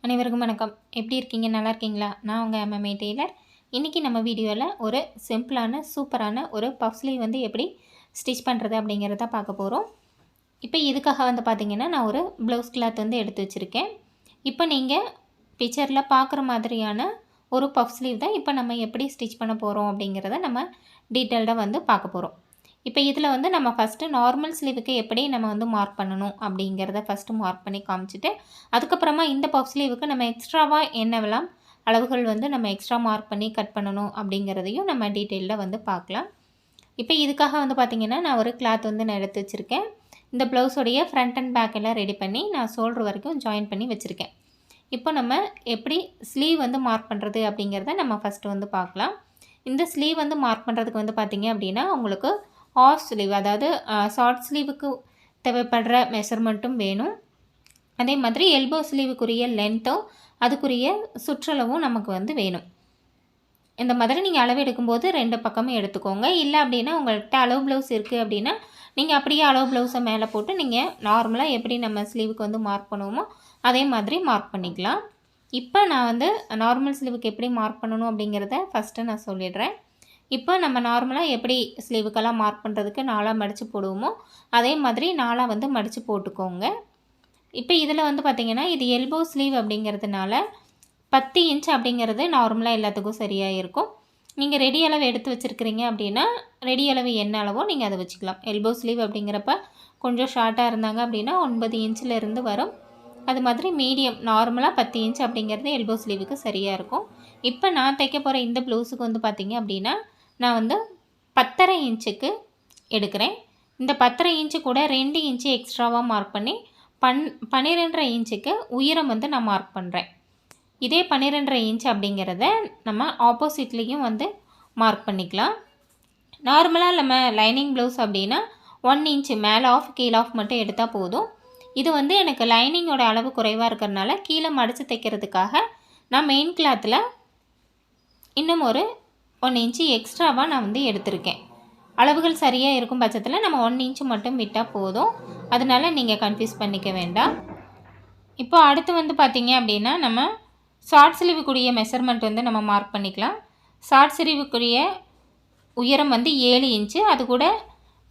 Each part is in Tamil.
அனைவருக்கும் வணக்கம். எப்படி இருக்கீங்க? நல்லா இருக்கீங்களா? நான் உங்கள் எம்எம்ஏ டெய்லர். இன்றைக்கி நம்ம வீடியோவில் ஒரு சிம்பிளான சூப்பரான ஒரு பஃப் ஸ்லீவ் வந்து எப்படி ஸ்டிச் பண்ணுறது அப்படிங்கிறத பார்க்க போகிறோம். இப்போ இதுக்காக வந்து பார்த்திங்கன்னா நான் ஒரு ப்ளவுஸ் கிளாத் வந்து எடுத்து வச்சுருக்கேன். இப்போ நீங்கள் பிக்சரில் பார்க்குற மாதிரியான ஒரு பஃப் ஸ்லீவ் தான் இப்போ நம்ம எப்படி ஸ்டிச் பண்ண போகிறோம் அப்படிங்கிறத நம்ம டீட்டெயில்டாக வந்து பார்க்க போகிறோம். இப்போ இதில் வந்து நம்ம ஃபஸ்ட்டு நார்மல் ஸ்லீவுக்கு எப்படி நம்ம வந்து மார்க் பண்ணணும் அப்படிங்கிறத ஃபஸ்ட்டு மார்க் பண்ணி காமிச்சிட்டு, அதுக்கப்புறமா இந்த பஃப் ஸ்லீவுக்கு நம்ம எக்ஸ்ட்ராவாக என்னவெல்லாம் அளவுகள் வந்து நம்ம எக்ஸ்ட்ரா மார்க் பண்ணி கட் பண்ணணும் அப்படிங்கிறதையும் நம்ம டீட்டெயிலில் வந்து பார்க்கலாம். இப்போ இதுக்காக வந்து பார்த்திங்கன்னா நான் ஒரு கிளாத் வந்து நான் எடுத்து வச்சுருக்கேன். இந்த ப்ளவுஸோடைய ஃப்ரண்ட் அண்ட் பேக் எல்லாம் ரெடி பண்ணி நான் ஷோல்டர் வரைக்கும் ஜாயின் பண்ணி வச்சுருக்கேன். இப்போ நம்ம எப்படி ஸ்லீவ் வந்து மார்க் பண்ணுறது அப்படிங்கிறத நம்ம ஃபஸ்ட்டு வந்து பார்க்கலாம். இந்த ஸ்லீவ் வந்து மார்க் பண்ணுறதுக்கு வந்து பார்த்திங்க அப்படின்னா உங்களுக்கு ஆஃப் ஸ்லீவ், அதாவது ஷார்ட் ஸ்லீவுக்கு தேவைப்படுற மெஷர்மெண்ட்டும் வேணும். அதே மாதிரி எல்போ ஸ்லீவுக்குரிய லென்த்தும் அதுக்குரிய சுற்றளவும் நமக்கு வந்து வேணும். இந்த மாதிரி நீங்கள் அளவு எடுக்கும்போது 2 பக்கமும் எடுத்துக்கோங்க. இல்லை அப்படின்னா உங்கள்கிட்ட அளவு ப்ளவுஸ் இருக்குது அப்படின்னா நீங்கள் அப்படியே அளவு ப்ளவுஸை மேலே போட்டு நீங்கள் நார்மலாக எப்படி நம்ம ஸ்லீவுக்கு வந்து மார்க் பண்ணுவோமோ அதே மாதிரி மார்க் பண்ணிக்கலாம். இப்போ நான் வந்து நார்மல் ஸ்லீவுக்கு எப்படி மார்க் பண்ணணும் அப்படிங்கிறத ஃபஸ்ட்டு நான் சொல்லிடுறேன். இப்போ நம்ம நார்மலாக எப்படி ஸ்லீவுக்கெல்லாம் மார்க் பண்ணுறதுக்கு நாலாக மடித்து போடுவோமோ அதே மாதிரி நாலாக வந்து மடித்து போட்டுக்கோங்க. இப்போ இதில் வந்து பார்த்திங்கன்னா இது எல்போ ஸ்லீவ் அப்படிங்கிறதுனால 10 இன்ச் அப்படிங்கிறது நார்மலாக எல்லாத்துக்கும் சரியாக இருக்கும். நீங்கள் ரெடி அளவு எடுத்து வச்சுருக்கிறீங்க அப்படின்னா ரெடி அளவு என்ன அளவோ நீங்கள் அதை வச்சுக்கலாம். எல்போ ஸ்லீவ் அப்படிங்கிறப்ப கொஞ்சம் ஷார்ட்டாக இருந்தாங்க அப்படின்னா 9 இன்ச்சிலேருந்து வரும். அது மாதிரி மீடியம் நார்மலாக 10 இன்ச் அப்படிங்கிறது எல்போ ஸ்லீவுக்கு சரியாக இருக்கும். இப்போ நான் தைக்க போகிற இந்த ப்ளவுஸுக்கு வந்து பார்த்திங்க அப்படின்னா நான் வந்து 10.5 இன்ச்சுக்கு எடுக்கிறேன். இந்த 10.5 இன்ச்சு கூட 2 இன்ச்சு எக்ஸ்ட்ராவாக மார்க் பண்ணி 12.5 இன்ச்சுக்கு உயரம் வந்து நான் மார்க் பண்ணுறேன். இதே 12.5 இன்ச் அப்படிங்கிறத நம்ம ஆப்போசிட்லேயும் வந்து மார்க் பண்ணிக்கலாம். நார்மலாக நம்ம லைனிங் ப்ளவுஸ் அப்படின்னா 1 இன்ச்சு மேலே ஆஃப் கீழே ஆஃப் மட்டும் எடுத்தால் போதும். இது வந்து எனக்கு லைனிங்கோட அளவு குறைவாக இருக்கிறதுனால கீழே மடித்து தைக்கிறதுக்காக நான் மெயின் கிளாத்தில் இன்னும் ஒரு 1 இன்ச்சு எக்ஸ்ட்ராவாக நான் வந்து எடுத்திருக்கேன். அளவுகள் சரியாக இருக்கும் பட்சத்தில் நம்ம 1 இன்ச்சு மட்டும் விட்டால் போதும். அதனால் நீங்கள் கன்ஃபியூஸ் பண்ணிக்க வேண்டாம். இப்போ அடுத்து வந்து பார்த்திங்க அப்படின்னா நம்ம ஷார்ட் ஸ்லீவுக்குரிய மெஷர்மெண்ட் வந்து நம்ம மார்க் பண்ணிக்கலாம். ஷார்ட் ஸ்லீவுக்குரிய உயரம் வந்து 7 இன்ச்சு, அது கூட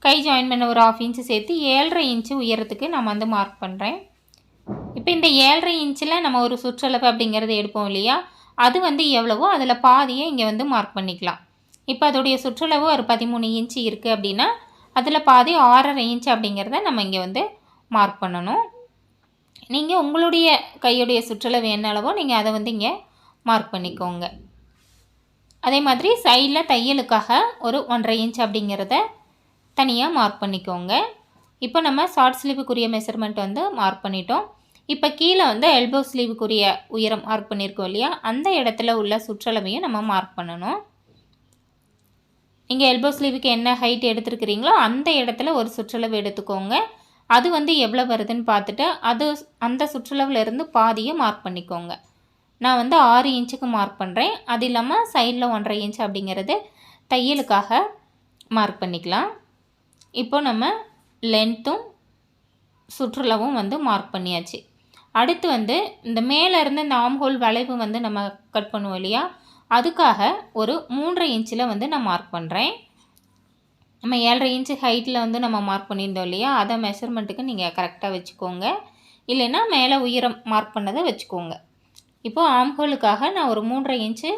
கை ஜாயின் பண்ண ஒரு 1/2 இன்ச்சு சேர்த்து 7.5 இன்ச்சு உயரத்துக்கு நம்ம வந்து மார்க் பண்ணுறேன். இப்போ இந்த 7.5 இன்ச்சில் நம்ம ஒரு சுற்றளவு அப்படிங்கிறது எடுப்போம் இல்லையா, அது வந்து எவ்வளவோ அதில் பாதியை இங்கே வந்து மார்க் பண்ணிக்கலாம். இப்போ அதோடைய சுற்றளவு ஒரு 13 இன்ச்சு இருக்குது அப்படின்னா அதில் பாதி 6.5 இன்ச்சு அப்படிங்கிறத நம்ம இங்கே வந்து மார்க் பண்ணணும். நீங்கள் உங்களுடைய கையுடைய சுற்றளவு என்ன அளவோ நீங்கள் அதை வந்து இங்கே மார்க் பண்ணிக்கோங்க. அதே மாதிரி சைடில் தையலுக்காக ஒரு 1.5 இன்ச் அப்படிங்கிறத தனியாக மார்க் பண்ணிக்கோங்க. இப்போ நம்ம ஷார்ட் ஸ்லீவுக்குரிய மெஷர்மெண்ட் வந்து மார்க் பண்ணிட்டோம். இப்போ கீழே வந்து எல்போ ஸ்லீவுக்குரிய உயரம் மார்க் பண்ணியிருக்கோம் இல்லையா, அந்த இடத்துல உள்ள சுற்றளவையும் நம்ம மார்க் பண்ணணும். நீங்கள் எல்போ ஸ்லீவுக்கு என்ன ஹைட் எடுத்துருக்கிறீங்களோ அந்த இடத்துல ஒரு சுற்றளவு எடுத்துக்கோங்க. அது வந்து எவ்வளோ வருதுன்னு பார்த்துட்டு அந்த சுற்றளவுலேருந்து பாதியை மார்க் பண்ணிக்கோங்க. நான் வந்து 6 இன்ச்சுக்கு மார்க் பண்ணுறேன். அது இல்லாமல் சைடில் 1.5 இன்ச் அப்படிங்கிறது தையலுக்காக மார்க் பண்ணிக்கலாம். இப்போ நம்ம லென்த்தும் சுற்றளவும் வந்து மார்க் பண்ணியாச்சு. அடுத்து வந்து இந்த மேலே இருந்து இந்த ஆம் ஹோல் வளைவு வந்து நம்ம கட் பண்ணுவோம் இல்லையா, அதுக்காக ஒரு 3.5 இன்ச்சில் வந்து நான் மார்க் பண்ணுறேன். நம்ம 7.5 இன்ச்சு ஹைட்டில் வந்து நம்ம மார்க் பண்ணியிருந்தோம் இல்லையா, அதை மெஷர்மெண்ட்டுக்கு நீங்கள் கரெக்டாக வச்சுக்கோங்க. இல்லைன்னா மேலே உயரம் மார்க் பண்ணதை வச்சுக்கோங்க. இப்போது ஆம் ஹோலுக்காக நான் ஒரு 3.5 இன்ச்சு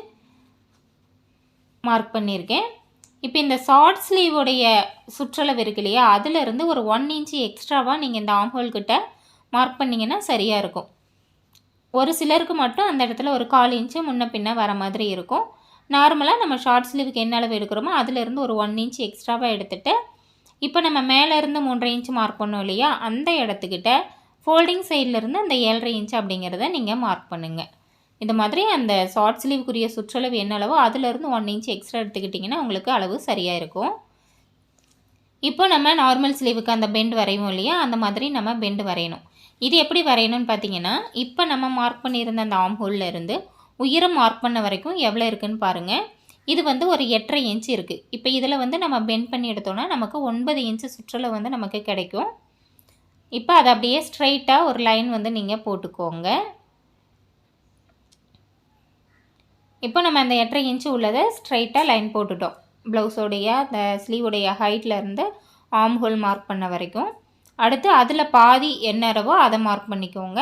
மார்க் பண்ணியிருக்கேன். இப்போ இந்த ஷார்ட் ஸ்லீவோடைய சுற்றளவு இருக்கு இல்லையா, அதிலிருந்து ஒரு 1 இன்ச்சு எக்ஸ்ட்ராவாக நீங்கள் இந்த ஆம் ஹோல்கிட்ட மார்க் பண்ணிங்கன்னா சரியாக இருக்கும். ஒரு சிலருக்கு மட்டும் அந்த இடத்துல ஒரு 1/4 இன்ச்சு முன்ன பின்ன வர மாதிரி இருக்கும். நார்மலாக நம்ம ஷார்ட் ஸ்லீவுக்கு என்ன அளவு எடுக்கிறோமோ அதிலிருந்து ஒரு 1 இன்ச் எக்ஸ்ட்ராவாக எடுத்துகிட்டு இப்போ நம்ம மேலேருந்து 3.5 இன்ச்சு மார்க் பண்ணோம் இல்லையா, அந்த இடத்துக்கிட்ட ஃபோல்டிங் சைட்லேருந்து அந்த 7.5 இன்ச்சு அப்படிங்கிறத நீங்கள் மார்க் பண்ணுங்கள். இந்த மாதிரி அந்த ஷார்ட் ஸ்லீவுக்குரிய சுற்றளவு என்ன அளவோ அதிலிருந்து 1 இன்ச் எக்ஸ்ட்ரா எடுத்துக்கிட்டிங்கன்னா உங்களுக்கு அளவு சரியாக இருக்கும். இப்போ நம்ம நார்மல் ஸ்லீவுக்கு அந்த பெண்ட் வரைவோம் இல்லையா, அந்த மாதிரி நம்ம பெண்டு வரையணும். இது எப்படி வரையணும்னு பார்த்தீங்கன்னா, இப்போ நம்ம மார்க் பண்ணியிருந்த அந்த ஆம் ஹோலில் இருந்து உயரம் மார்க் பண்ண வரைக்கும் எவ்வளோ இருக்குதுன்னு பாருங்கள். இது வந்து ஒரு 8.5 இன்ச் இருக்குது. இப்போ இதில் வந்து நம்ம பெண்ட் பண்ணி எடுத்தோன்னா நமக்கு 9 இன்ச்சு சுற்றளவு வந்து நமக்கு கிடைக்கும். இப்போ அதை அப்படியே ஸ்ட்ரைட்டாக ஒரு லைன் வந்து நீங்கள் போட்டுக்கோங்க. இப்போ நம்ம அந்த 8.5 இன்ச்சு உள்ளதை ஸ்ட்ரைட்டாக லைன் போட்டுட்டோம். ப்ளவுஸோடைய அந்த ஸ்லீவுடைய ஹைட்லேருந்து ஆர்ம் ஹோல் மார்க் பண்ண வரைக்கும். அடுத்து அதில் பாதி என்னவோ அதை மார்க் பண்ணிக்கோங்க.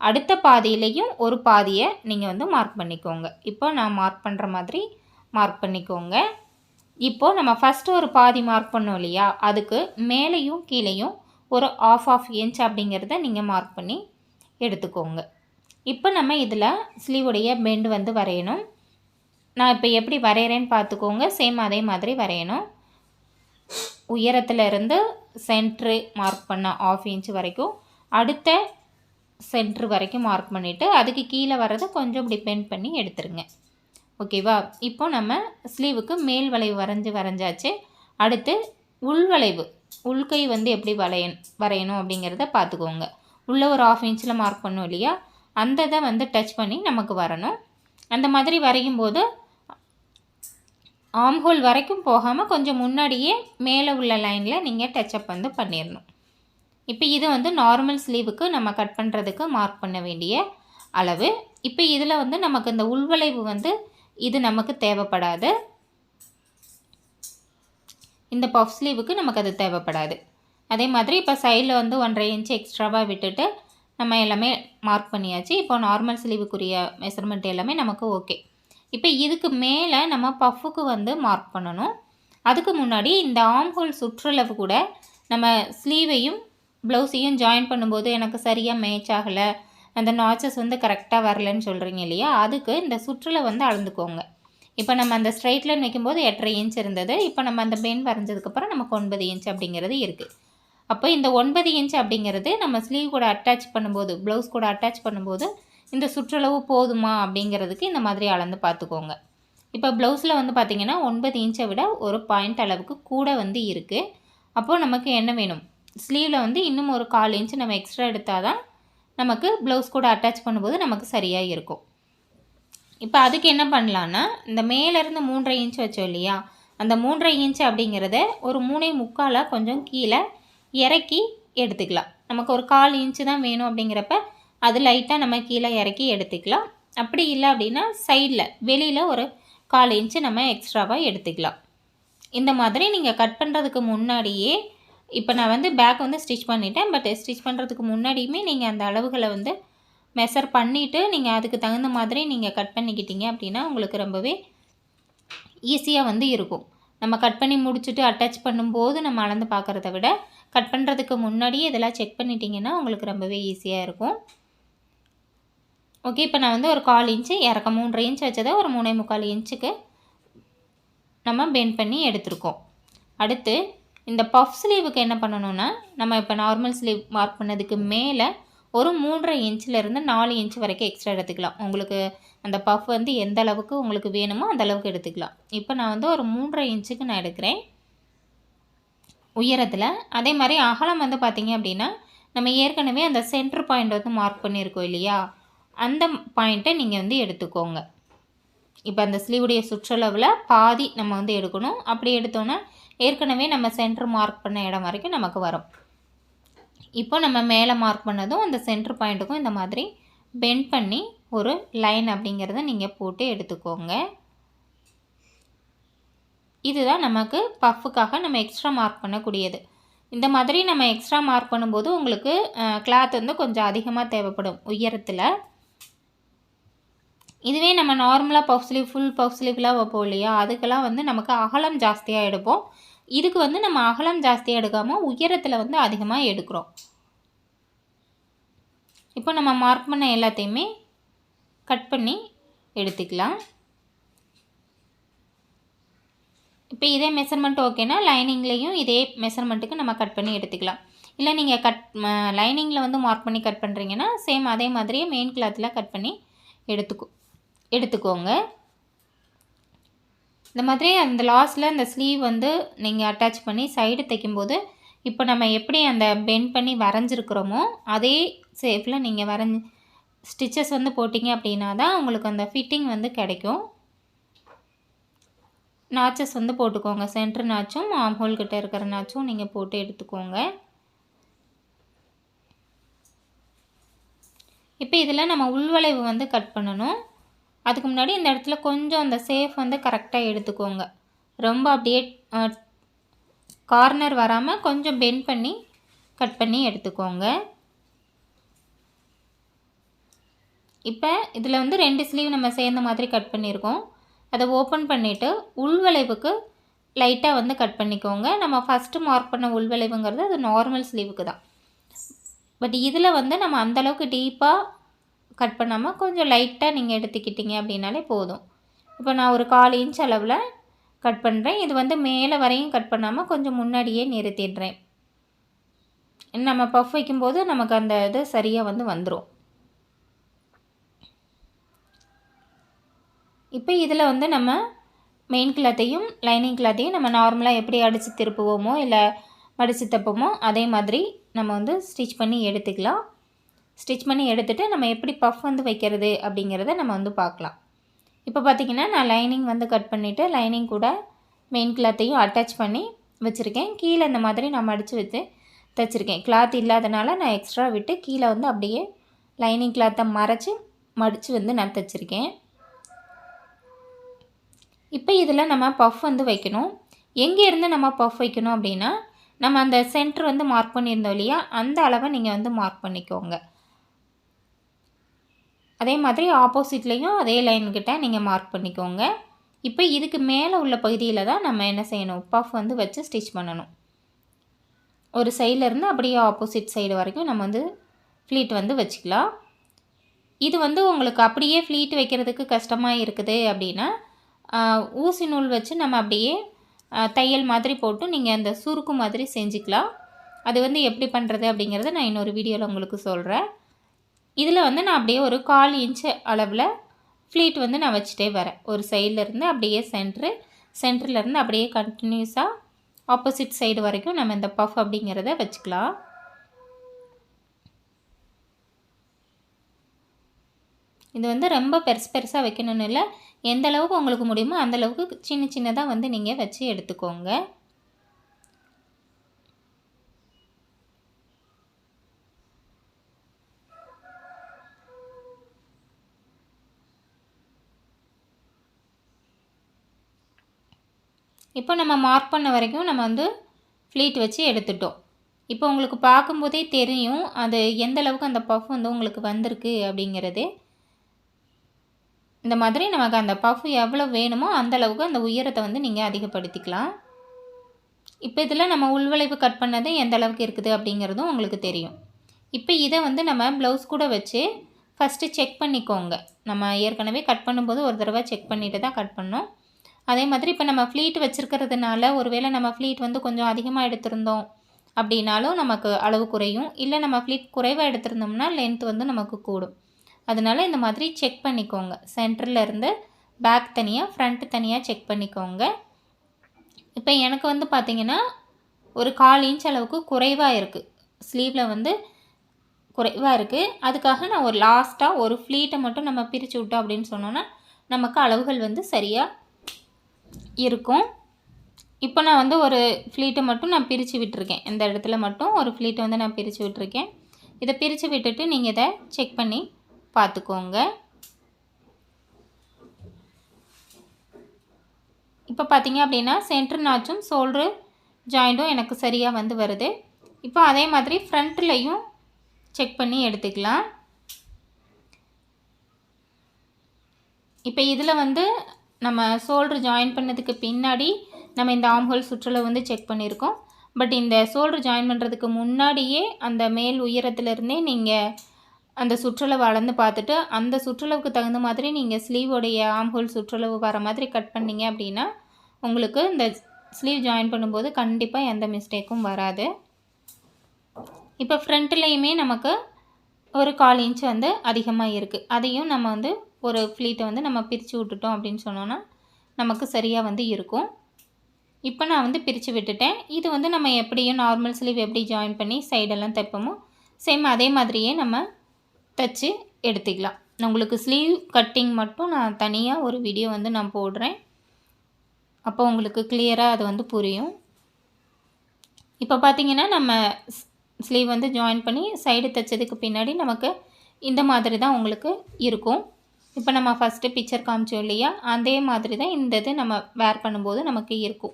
அடுத்த பாதியிலையும் ஒரு பாதியை நீங்கள் வந்து மார்க் பண்ணிக்கோங்க. இப்போ நான் மார்க் பண்ணுற மாதிரி மார்க் பண்ணிக்கோங்க. இப்போது நம்ம ஃபஸ்ட்டு ஒரு பாதி மார்க் பண்ணோம் இல்லையா, அதுக்கு மேலேயும் கீழேயும் ஒரு ஆஃப் இன்ச் அப்படிங்கிறத நீங்கள் மார்க் பண்ணி எடுத்துக்கோங்க. இப்போ நம்ம இதில் ஸ்லீவுடைய பெண்டு வந்து வரையணும். நான் இப்போ எப்படி வரைகிறேன்னு பார்த்துக்கோங்க. சேம் அதே மாதிரி வரையணும். உயரத்தில் இருந்து சென்ட்ரு மார்க் பண்ண ஆஃப் இன்ச் வரைக்கும், அடுத்த சென்ட்ரு வரைக்கும் மார்க் பண்ணிவிட்டு அதுக்கு கீழே வர்றதை கொஞ்சம் இப்படி பெண்ட் பண்ணி எடுத்துருங்க. ஓகேவா? இப்போ நம்ம ஸ்லீவுக்கு மேல் வளைவு வரைஞ்சாச்சு. அடுத்து உள்வளைவு, உள்கை வந்து எப்படி வரையணும் அப்படிங்கிறத பார்த்துக்கோங்க. உள்ளே ஒரு ஆஃப் இன்ச்சில் மார்க் பண்ணோம் இல்லையா, அந்த இதை வந்து டச் பண்ணி நமக்கு வரணும். அந்த மாதிரி வரையும் போது ஆர்ம் ஹோல் வரைக்கும் போகாமல் கொஞ்சம் முன்னாடியே மேலே உள்ள லைனில் நீங்கள் டச்சப் வந்து பண்ணிடணும். இப்போ இது வந்து நார்மல் ஸ்லீவுக்கு நம்ம கட் பண்ணுறதுக்கு மார்க் பண்ண வேண்டிய அளவு. இப்போ இதில் வந்து நமக்கு இந்த உள்வளைவு வந்து இது நமக்கு தேவைப்படாது. இந்த பஃப் ஸ்லீவுக்கு நமக்கு அது தேவைப்படாது. அதே மாதிரி இப்போ சைடில் வந்து 1.5 இன்ச்சு எக்ஸ்ட்ராவாக விட்டுட்டு நம்ம எல்லாமே மார்க் பண்ணியாச்சு. இப்போ நார்மல் ஸ்லீவுக்குரிய மெஷர்மெண்ட் எல்லாமே நமக்கு ஓகே. இப்போ இதுக்கு மேலே நம்ம பஃப்புக்கு வந்து மார்க் பண்ணணும். அதுக்கு முன்னாடி இந்த ஆர்ம் ஹோல் சுற்றளவு கூட நம்ம ஸ்லீவையும் ப்ளவுஸையும் ஜாயின் பண்ணும்போது எனக்கு சரியாக மேட்ச் ஆகலை, அந்த நாச்சஸ் வந்து கரெக்டாக வரலன்னு சொல்கிறீங்க இல்லையா, அதுக்கு இந்த சுற்றளவு வந்து அளந்துக்கோங்க. இப்போ நம்ம அந்த ஸ்ட்ரைட் லைன் வைக்கும்போது 8.5 இன்ச் இருந்தது. இப்போ நம்ம அந்த பென் வரைஞ்சதுக்கப்புறம் நமக்கு 9 இன்ச் அப்படிங்கிறது இருக்குது. அப்போ இந்த 9 இன்ச் அப்படிங்கிறது நம்ம ஸ்லீவ் கூட அட்டாச் பண்ணும்போது, ப்ளவுஸ் கூட அட்டாச் பண்ணும்போது இந்த சுற்றளவு போதுமா அப்படிங்கிறதுக்கு இந்த மாதிரி அளந்து பார்த்துக்கோங்க. இப்போ ப்ளவுஸில் வந்து பார்த்திங்கன்னா 9 இன்ச்சை விட ஒரு பாயிண்ட் அளவுக்கு கூட வந்து இருக்குது. அப்போது நமக்கு என்ன வேணும், ஸ்லீவில் வந்து இன்னும் ஒரு 1/4 இன்ச்சு நம்ம எக்ஸ்ட்ரா எடுத்தால் தான் நமக்கு ப்ளவுஸ் கூட அட்டாச் பண்ணும்போது நமக்கு சரியாக இருக்கும். இப்போ அதுக்கு என்ன பண்ணலான்னா, இந்த மேலேருந்து 3.5 இன்ச் வச்சோம் இல்லையா, அந்த 3.5 இன்ச் அப்படிங்கிறத ஒரு 3.25 கொஞ்சம் கீழே இறக்கி எடுத்துக்கலாம். நமக்கு ஒரு 1/4 இன்ச்சு தான் வேணும் அப்படிங்கிறப்ப அது லைட்டாக நம்ம கீழே இறக்கி எடுத்துக்கலாம். அப்படி இல்லை அப்படின்னா சைடில் வெளியில் ஒரு 1/4 இன்ச்சு நம்ம எக்ஸ்ட்ராவாக எடுத்துக்கலாம். இந்த மாதிரி நீங்கள் கட் பண்ணுறதுக்கு முன்னாடியே, இப்போ நான் வந்து பேக் வந்து ஸ்டிச் பண்ணிட்டேன், பட் ஸ்டிச் பண்ணுறதுக்கு முன்னாடியுமே நீங்கள் அந்த அளவுகளை வந்து மெஷர் பண்ணிவிட்டு நீங்கள் அதுக்கு தகுந்த மாதிரி நீங்கள் கட் பண்ணிக்கிட்டீங்க அப்படின்னா உங்களுக்கு ரொம்பவே ஈஸியாக வந்து இருக்கும். நம்ம கட் பண்ணி முடிச்சுட்டு அட்டாச் பண்ணும்போது நம்ம அளந்து பார்க்குறத விட கட் பண்ணுறதுக்கு முன்னாடியே இதெல்லாம் செக் பண்ணிட்டீங்கன்னா உங்களுக்கு ரொம்பவே ஈஸியாக இருக்கும். ஓகே, இப்போ நான் வந்து ஒரு 1/4 இன்ச்சு இறக்க 3.5 இன்ச் வச்சதை ஒரு 3.25 இன்ச்சுக்கு நம்ம பெண்ட் பண்ணி எடுத்துருக்கோம். அடுத்து இந்த பஃப் ஸ்லீவுக்கு என்ன பண்ணணும்னா, நம்ம இப்போ நார்மல் ஸ்லீவ் மார்க் பண்ணதுக்கு மேலே ஒரு 3.5 இன்ச்சிலேருந்து 4 இன்ச் வரைக்கும் எக்ஸ்ட்ரா எடுத்துக்கலாம். உங்களுக்கு அந்த பஃப் வந்து எந்த அளவுக்கு உங்களுக்கு வேணுமோ அந்த அளவுக்கு எடுத்துக்கலாம். இப்போ நான் வந்து ஒரு 3.5 இன்ச்சுக்கு நான் எடுக்கிறேன் உயரத்தில். அதே மாதிரி அகலம் வந்து பார்த்திங்க அப்படின்னா, நம்ம ஏற்கனவே அந்த சென்டர் பாயிண்ட் வந்து மார்க் பண்ணியிருக்கோம் இல்லையா, அந்த பாயிண்ட்டை நீங்கள் வந்து எடுத்துக்கோங்க. இப்போ அந்த ஸ்லீவுடைய சுற்றளவில் பாதி நம்ம வந்து எடுக்கணும். அப்படி எடுத்தோன்னா ஏற்கனவே நம்ம சென்டர் மார்க் பண்ண இடம் வரைக்கும் நமக்கு வரும். இப்போ நம்ம மேலே மார்க் பண்ணதும் அந்த சென்டர் பாயிண்ட்டுக்கும் இந்த மாதிரி பெண்ட் பண்ணி ஒரு லைன் அப்படிங்கிறத நீங்கள் போட்டு எடுத்துக்கோங்க. இதுதான் நமக்கு பஃப்புக்காக நம்ம எக்ஸ்ட்ரா மார்க் பண்ணக்கூடியது. இந்த மாதிரி நம்ம எக்ஸ்ட்ரா மார்க் பண்ணும்போது உங்களுக்கு கிளாத் வந்து கொஞ்சம் அதிகமாக தேவைப்படும் உயரத்தில். இதுவே நம்ம நார்மலாக பஃப் ஸ்லீவ், ஃபுல் பஃப் ஸ்லீவ்லாம் வைப்போம் இல்லையா, அதுக்கெல்லாம் வந்து நமக்கு அகலம் ஜாஸ்தியாக எடுப்போம். இதுக்கு வந்து நம்ம அகலம் ஜாஸ்தியாக எடுக்காமல் உயரத்தில் வந்து அதிகமாக எடுக்கிறோம். இப்போ நம்ம மார்க் பண்ண எல்லாத்தையுமே கட் பண்ணி எடுத்துக்கலாம். இப்போ இதே மெஷர்மெண்ட் ஓகேனா லைனிங்லேயும் இதே மெஷர்மெண்ட்டுக்கு நம்ம கட் பண்ணி எடுத்துக்கலாம். இல்லை நீங்கள் லைனிங்கில் வந்து மார்க் பண்ணி கட் பண்ணுறீங்கன்னா சேம் அதே மாதிரியே மெயின் கிளாத்தில் கட் பண்ணி எடுத்துக்கோங்க. இந்த மாதிரி அந்த லாஸ்ட்டில் அந்த ஸ்லீவ் வந்து நீங்கள் அட்டாச் பண்ணி சைடு தைக்கும்போது இப்போ நம்ம எப்படி அந்த பெண்ட் பண்ணி வரைஞ்சிருக்கிறோமோ அதே ஷேப்பில் நீங்கள் ஸ்டிச்சஸ் வந்து போட்டிங்க அப்படின்னா தான் உங்களுக்கு அந்த ஃபிட்டிங் வந்து கிடைக்கும். நாச்சஸ் வந்து போட்டுக்கோங்க. சென்டர் நாச்சும் ஆர்ம் ஹோல் கிட்ட இருக்கிற நாச்சும் நீங்கள் போட்டு எடுத்துக்கோங்க. இப்போ இதில் நம்ம உள்வளைவு வந்து கட் பண்ணணும். அதுக்கு முன்னாடி இந்த இடத்துல கொஞ்சம் அந்த சேஃப் வந்து கரெக்டாக எடுத்துக்கோங்க. ரொம்ப அப்படியே கார்னர் வராமல் கொஞ்சம் பெண்ட் பண்ணி கட் பண்ணி எடுத்துக்கோங்க. இப்போ இதில் வந்து 2 ஸ்லீவ் நம்ம சேர்ந்த மாதிரி கட் பண்ணியிருக்கோம். அதை ஓப்பன் பண்ணிவிட்டு உள்வளைவுக்கு லைட்டாக வந்து கட் பண்ணிக்கோங்க. நம்ம ஃபஸ்ட்டு மார்க் பண்ண உள்வளைவுங்கிறது அது நார்மல் ஸ்லீவுக்கு தான். பட் இதில் வந்து நம்ம அந்தளவுக்கு டீப்பாக கட் பண்ணாமல் கொஞ்சம் லைட்டாக நீங்கள் எடுத்துக்கிட்டீங்க அப்படின்னாலே போதும். இப்போ நான் ஒரு 1/4 இன்ச் அளவில் கட் பண்ணுறேன். இது வந்து மேலே வரையும் கட் பண்ணாமல் கொஞ்சம் முன்னாடியே நிறுத்திடுறேன். நம்ம பஃப் வைக்கும்போது நமக்கு அந்த இது சரியாக வந்து வந்துடும். இப்போ இதில் வந்து நம்ம மெயின் கிளாத்தையும் லைனிங் கிளாத்தையும் நம்ம நார்மலாக எப்படி அடித்து திருப்புவோமோ இல்லை மடித்து தைப்போமோ அதே மாதிரி நம்ம வந்து ஸ்டிச் பண்ணி எடுத்துக்கலாம். ஸ்டிச் பண்ணி எடுத்துகிட்டு நம்ம எப்படி பஃப் வந்து வைக்கிறது அப்படிங்கிறத நம்ம வந்து பார்க்கலாம். இப்போ பார்த்திங்கன்னா நான் லைனிங் வந்து கட் பண்ணிவிட்டு லைனிங் கூட மெயின் கிளாத்தையும் அட்டாச் பண்ணி வச்சுருக்கேன். கீழே இந்த மாதிரி நான் மடித்து வச்சு தைச்சிருக்கேன். கிளாத் இல்லாதனால நான் எக்ஸ்ட்ரா விட்டு கீழே வந்து அப்படியே லைனிங் கிளாத்தை மடித்து வந்து நான் தைச்சிருக்கேன். இப்போ இதில் நம்ம பஃப் வந்து வைக்கணும். எங்கேருந்து நம்ம பஃப் வைக்கணும் அப்படின்னா நம்ம அந்த சென்டர் வந்து மார்க் பண்ணியிருந்தோம் இல்லையா, அந்த அளவை நீங்கள் வந்து மார்க் பண்ணிக்கோங்க. அதே மாதிரி ஆப்போசிட்லேயும் அதே லைன்கிட்ட நீங்கள் மார்க் பண்ணிக்கோங்க. இப்போ இதுக்கு மேலே உள்ள பகுதியில் தான் நம்ம என்ன செய்யணும், பஃப் வந்து வச்சு ஸ்டிச் பண்ணணும். ஒரு சைட்லேருந்து அப்படியே ஆப்போசிட் சைடு வரைக்கும் நம்ம வந்து ஃப்ளீட் வந்து வச்சுக்கலாம். இது வந்து உங்களுக்கு அப்படியே ஃப்ளீட் வைக்கிறதுக்கு கஷ்டமாக இருக்குது அப்படின்னா ஊசி நூல் வச்சு நம்ம அப்படியே தையல் மாதிரி போட்டு நீங்கள் அந்த சுருக்கு மாதிரி செஞ்சுக்கலாம். அது வந்து எப்படி பண்ணுறது அப்படிங்கிறத நான் இன்னொரு வீடியோவில் உங்களுக்கு சொல்கிறேன். இதில் வந்து நான் அப்படியே ஒரு 1/4 இன்ச்சு அளவில் ஃப்ளீட் வந்து நான் வச்சுட்டே வரேன். ஒரு சைட்லேருந்து அப்படியே சென்டர்லேருந்து அப்படியே கண்டினியூஸாக ஆப்போசிட் சைடு வரைக்கும் நம்ம இந்த பஃப் அப்படிங்கிறத வச்சுக்கலாம். இது வந்து ரொம்ப பெருசாக வைக்கணும்னு இல்லை, எந்த அளவுக்கு உங்களுக்கு முடியுமோ அந்தளவுக்கு சின்னதாக வந்து நீங்கள் வச்சு எடுத்துக்கோங்க. இப்போ நம்ம மார்க் பண்ண வரைக்கும் நம்ம வந்து ஃப்ளீட் வச்சு எடுத்துட்டோம். இப்போ உங்களுக்கு பார்க்கும்போதே தெரியும் அது எந்த அளவுக்கு அந்த பஃப் வந்து உங்களுக்கு வந்திருக்கு அப்படிங்கிறது. இந்த மாதிரி நமக்கு அந்த பஃப் எவ்வளோ வேணுமோ அந்தளவுக்கு அந்த உயரத்தை வந்து நீங்கள் அதிகப்படுத்திக்கலாம். இப்போ இதில் நம்ம உள்வளைவு கட் பண்ணது எந்த அளவுக்கு இருக்குது அப்படிங்கிறதும் உங்களுக்கு தெரியும். இப்போ இதை வந்து நம்ம ப்ளவுஸ் கூட வச்சு ஃபஸ்ட்டு செக் பண்ணிக்கோங்க. நம்ம ஏற்கனவே கட் பண்ணும்போது ஒரு தடவை செக் பண்ணிவிட்டு தான் கட் பண்ணோம். அதே மாதிரி இப்போ நம்ம ஃப்ளீட் வச்சுருக்கிறதுனால ஒருவேளை நம்ம ஃப்ளீட் வந்து கொஞ்சம் அதிகமாக எடுத்திருந்தோம் அப்படின்னாலும் நமக்கு அளவு குறையும். இல்லை நம்ம ஃப்ளீட் குறைவாக எடுத்திருந்தோம்னா லென்த் வந்து நமக்கு கூடும். அதனால் இந்த மாதிரி செக் பண்ணிக்கோங்க. சென்டரில் இருந்து பேக் தனியாக ஃப்ரண்ட் தனியாக செக் பண்ணிக்கோங்க. இப்போ எனக்கு வந்து பார்த்திங்கன்னா ஒரு 1/4 இன்ச் அளவுக்கு குறைவாக இருக்குது, ஸ்லீவில் வந்து குறைவாக இருக்குது. அதுக்காக நான் ஒரு லாஸ்ட்டாக ஒரு ஃப்ளீட்டை மட்டும் நம்ம பிரித்து விட்டோம் அப்படின்னு சொன்னோன்னா நமக்கு அளவுகள் வந்து சரியாக இருக்கும். இப்போ நான் வந்து ஒரு ஃப்ளீட்டை மட்டும் நான் பிரித்து விட்டுருக்கேன். இந்த இடத்துல மட்டும் ஒரு ஃப்ளீட்டை வந்து நான் பிரித்து விட்டுருக்கேன். இதை பிரித்து விட்டுட்டு நீங்கள் இதை செக் பண்ணி பார்த்துக்கோங்க. இப்போ பார்த்தீங்க அப்படின்னா சென்டர் நாச்சும் ஷோல்ட்ரு ஜாயிண்ட்டும் எனக்கு சரியாக வந்து வருது. இப்போ அதே மாதிரி ஃப்ரண்ட்லேயும் செக் பண்ணி எடுத்துக்கலாம். இப்போ இதில் வந்து நம்ம ஷோல்டர் ஜாயின் பண்ணதுக்கு பின்னாடி நம்ம இந்த ஆம்ஹோல் சுற்றளவு வந்து செக் பண்ணியிருக்கோம். பட் இந்த ஷோல்டர் ஜாயின் பண்ணுறதுக்கு முன்னாடியே அந்த மேல் உயரத்துலேருந்தே நீங்கள் அந்த சுற்றளவு அளந்து பார்த்துட்டு அந்த சுற்றளவுக்கு தகுந்த மாதிரி நீங்கள் ஸ்லீவோடைய ஆம்ஹோல் சுற்றளவு வர மாதிரி கட் பண்ணிங்க அப்படின்னா உங்களுக்கு இந்த ஸ்லீவ் ஜாயின் பண்ணும்போது கண்டிப்பாக எந்த மிஸ்டேக்கும் வராது. இப்போ ஃப்ரண்ட்லேயுமே நமக்கு ஒரு 1/4 இன்ச் வந்து அதிகமாக இருக்குது. அதையும் நம்ம வந்து ஒரு ஃப்ளீட்டை வந்து நம்ம பிரித்து விட்டுட்டோம் அப்படின்னு சொன்னோன்னா நமக்கு சரியாக வந்து இருக்கும். இப்போ நான் வந்து பிரித்து விட்டுட்டேன். இது வந்து நம்ம எப்படியும் நார்மல் ஸ்லீவ் எப்படி ஜாயின் பண்ணி சைடெல்லாம் தைப்போமோ சேம் அதே மாதிரியே நம்ம தைச்சி எடுத்துக்கலாம். உங்களுக்கு ஸ்லீவ் கட்டிங் மட்டும் நான் தனியாக ஒரு வீடியோ வந்து நான் போடுறேன். அப்போ உங்களுக்கு கிளியராக அது வந்து புரியும். இப்போ பார்த்திங்கன்னா நம்ம ஸ்லீவ் வந்து ஜாயின் பண்ணி சைடு தைச்சதுக்கு பின்னாடி நமக்கு இந்த மாதிரி தான் உங்களுக்கு இருக்கும். இப்போ நம்ம ஃபஸ்ட்டு பிக்சர் காமிச்சோம் இல்லையா, அதே மாதிரி தான் இந்த இது நம்ம வேர் பண்ணும்போது நமக்கு இருக்கும்.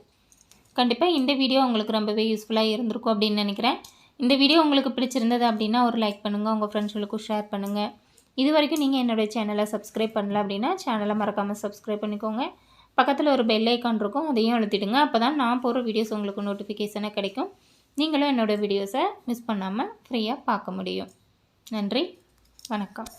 கண்டிப்பாக இந்த வீடியோ உங்களுக்கு ரொம்பவே யூஸ்ஃபுல்லாக இருந்திருக்கும் அப்படின்னு நினைக்கிறேன். இந்த வீடியோ உங்களுக்கு பிடிச்சிருந்தது அப்படின்னா ஒரு லைக் பண்ணுங்கள், உங்கள் ஃப்ரெண்ட்ஸ்களுக்கும் ஷேர் பண்ணுங்கள். இது வரைக்கும் நீங்கள் என்னோடய சேனலை சப்ஸ்கிரைப் பண்ணல அப்படின்னா சேனலை மறக்காமல் சப்ஸ்கிரைப் பண்ணிக்கோங்க. பக்கத்தில் ஒரு பெல் ஐக்கான் இருக்கும், அதையும் அழுத்திடுங்க. அப்போ தான் நான் போகிற வீடியோஸ் உங்களுக்கு நோட்டிஃபிகேஷனாக கிடைக்கும். நீங்களும் என்னோடய வீடியோஸை மிஸ் பண்ணாமல் ஃப்ரீயாக பார்க்க முடியும். நன்றி, வணக்கம்.